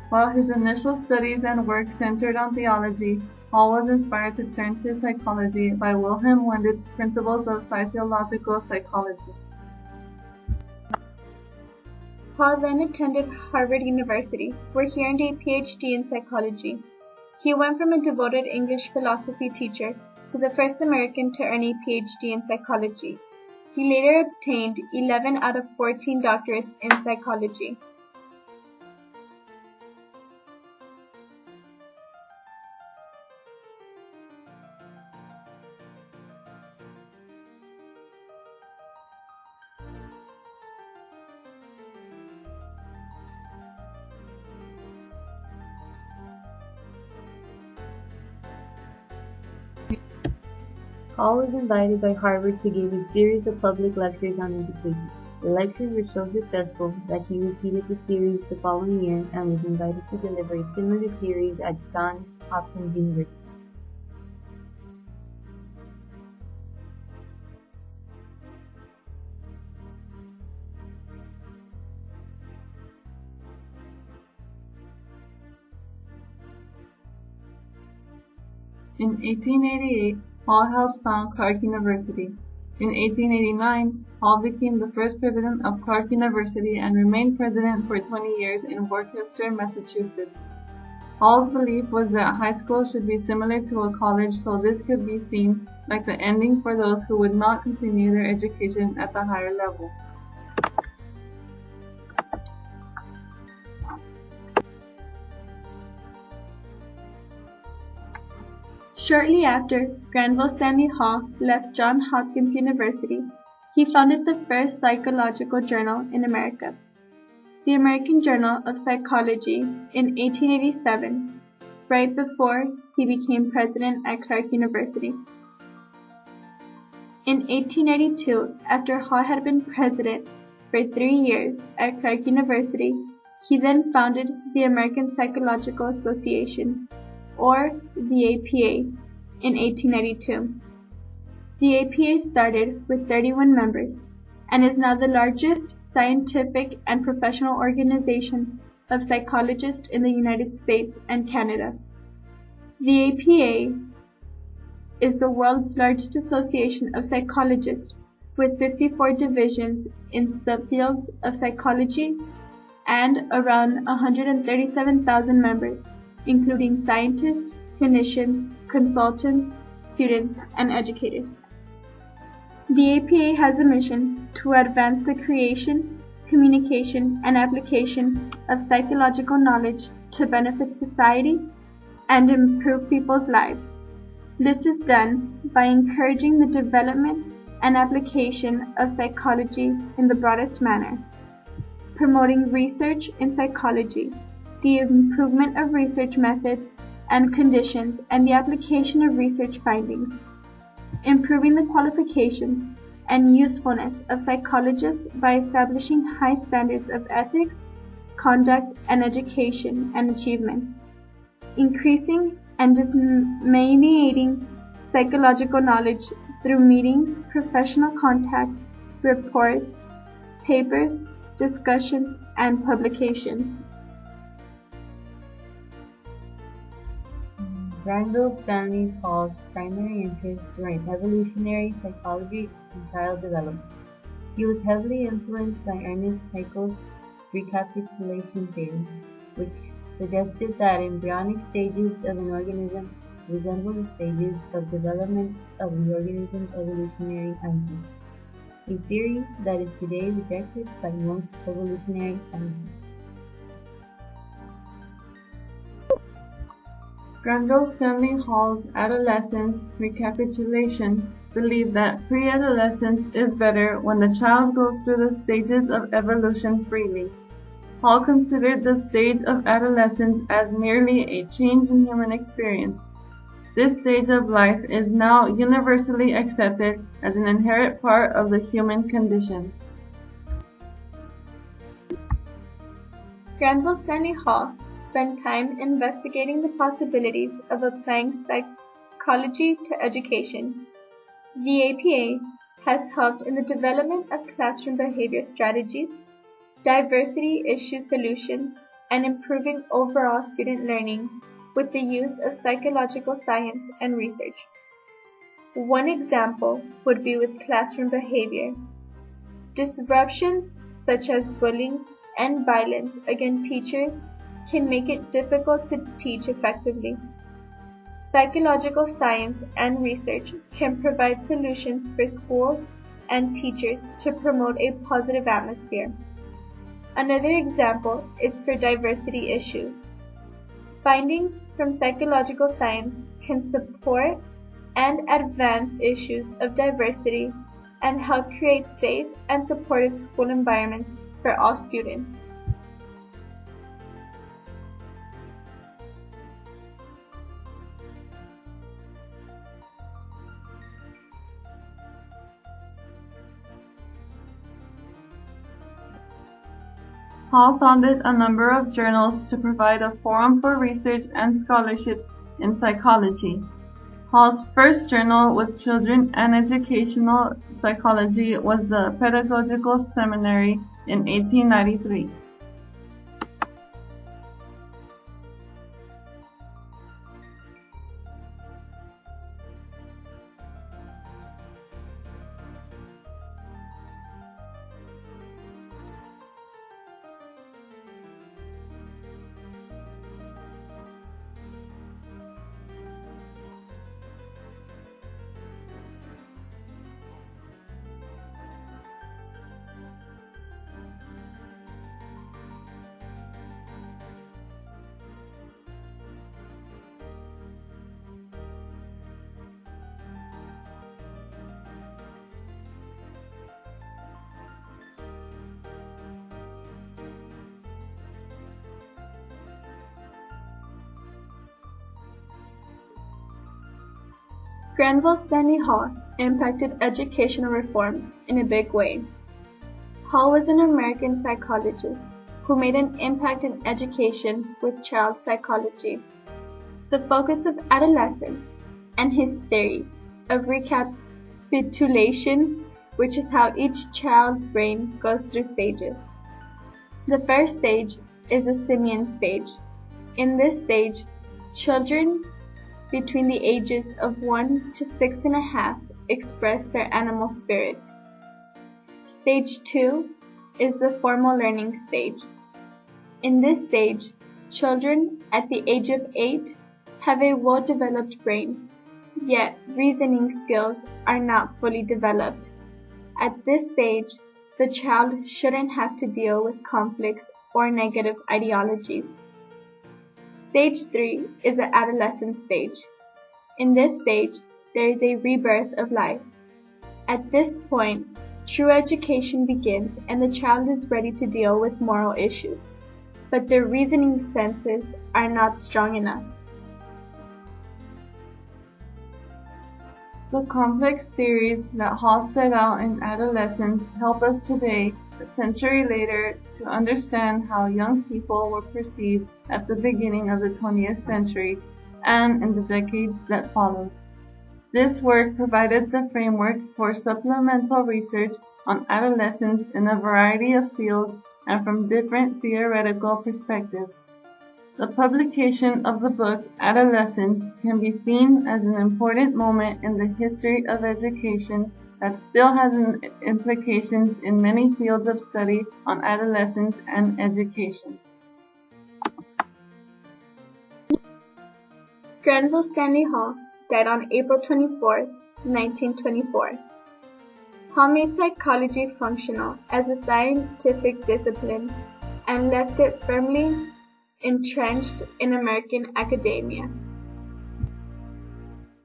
While his initial studies and work centered on theology, Hall was inspired to turn to psychology by Wilhelm Wundt's Principles of Sociological Psychology. Hall then attended Harvard University, where he earned a PhD in psychology. He went from a devoted English philosophy teacher to the first American to earn a PhD in psychology. He later obtained 11 out of 14 doctorates in psychology. Hall was invited by Harvard to give a series of public lectures on education. The lectures were so successful that he repeated the series the following year and was invited to deliver a similar series at Johns Hopkins University. In 1888, Hall helped found Clark University. In 1889, Hall became the first president of Clark University and remained president for 20 years in Worcester, Massachusetts. Hall's belief was that high school should be similar to a college, so this could be seen like the ending for those who would not continue their education at the higher level. Shortly after Granville Stanley Hall left Johns Hopkins University, he founded the first psychological journal in America, the American Journal of Psychology, in 1887, right before he became president at Clark University. In 1882, after Hall had been president for 3 years at Clark University, he then founded the American Psychological Association, or the APA, in 1892. The APA started with 31 members and is now the largest scientific and professional organization of psychologists in the United States and Canada. The APA is the world's largest association of psychologists with 54 divisions in subfields of psychology and around 137,000 members, including scientists, clinicians, consultants, students, and educators. The APA has a mission to advance the creation, communication, and application of psychological knowledge to benefit society and improve people's lives. This is done by encouraging the development and application of psychology in the broadest manner, promoting research in psychology, the improvement of research methods and conditions, and the application of research findings, improving the qualifications and usefulness of psychologists by establishing high standards of ethics, conduct, and education and achievements, increasing and disseminating psychological knowledge through meetings, professional contact, reports, papers, discussions, and publications. Granville Stanley Hall's primary interests were in evolutionary psychology and child development. He was heavily influenced by Ernest Haeckel's recapitulation theory, which suggested that embryonic stages of an organism resemble the stages of development of the organism's evolutionary ancestors, a theory that is today rejected by most evolutionary scientists. Granville Stanley Hall's adolescence recapitulation believed that pre-adolescence is better when the child goes through the stages of evolution freely. Hall considered the stage of adolescence as merely a change in human experience. This stage of life is now universally accepted as an inherent part of the human condition. Granville Stanley Hall spent time investigating the possibilities of applying psychology to education. The APA has helped in the development of classroom behavior strategies, diversity issue solutions, and improving overall student learning with the use of psychological science and research. One example would be with classroom behavior. Disruptions such as bullying and violence against teachers can make it difficult to teach effectively. Psychological science and research can provide solutions for schools and teachers to promote a positive atmosphere. Another example is for diversity issues. Findings from psychological science can support and advance issues of diversity and help create safe and supportive school environments for all students. Hall founded a number of journals to provide a forum for research and scholarship in psychology. Hall's first journal with children and educational psychology was the Pedagogical Seminary in 1893. Granville Stanley Hall impacted educational reform in a big way. Hall was an American psychologist who made an impact in education with child psychology. The focus of adolescence and his theory of recapitulation, which is how each child's brain goes through stages. The first stage is the simian stage. In this stage, children between the ages of 1 to 6.5 express their animal spirit. Stage 2 is the formal learning stage. In this stage, children at the age of 8 have a well-developed brain, yet reasoning skills are not fully developed. At this stage, the child shouldn't have to deal with conflicts or negative ideologies. Stage 3 is the adolescent stage. In this stage, there is a rebirth of life. At this point, true education begins and the child is ready to deal with moral issues, but their reasoning senses are not strong enough. The complex theories that Hall set out in adolescence help us today, a century later, to understand how young people were perceived at the beginning of the 20th century and in the decades that followed. This work provided the framework for supplemental research on adolescence in a variety of fields and from different theoretical perspectives. The publication of the book Adolescence can be seen as an important moment in the history of education that still has implications in many fields of study on adolescence and education. Granville Stanley Hall died on April 24, 1924. Hall made psychology functional as a scientific discipline and left it firmly entrenched in American academia.